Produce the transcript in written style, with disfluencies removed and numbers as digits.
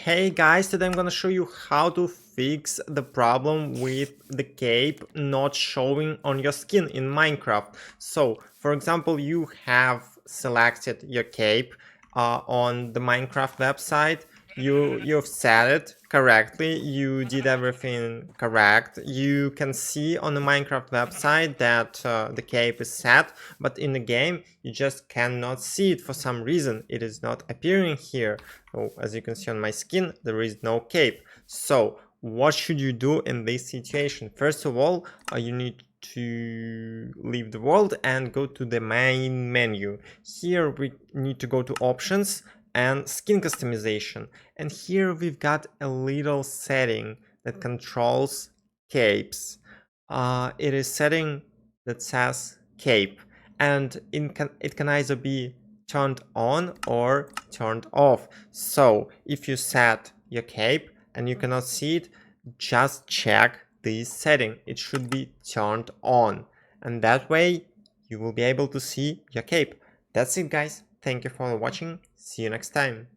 Hey guys, today I'm gonna show you how to fix the problem with the cape not showing on your skin in Minecraft. So, for example, you have selected your cape on the Minecraft website. You've set it correctly. You did everything correct. You can see on the Minecraft website that the cape is set, but in the game you just cannot see it for some reason. It is not appearing here. So as you can see on my skin, there is no cape. So what should you do in this situation? First of all, you need to leave the world and go to the main menu. Here we need to go to options and skin customization. And here we've got a little setting that controls capes. It is setting that says cape, and it can either be turned on or turned off. So if you set your cape and you cannot see it, just check this setting. It should be turned on, and that way you will be able to see your cape. That's it, guys. Thank you for watching. See you next time.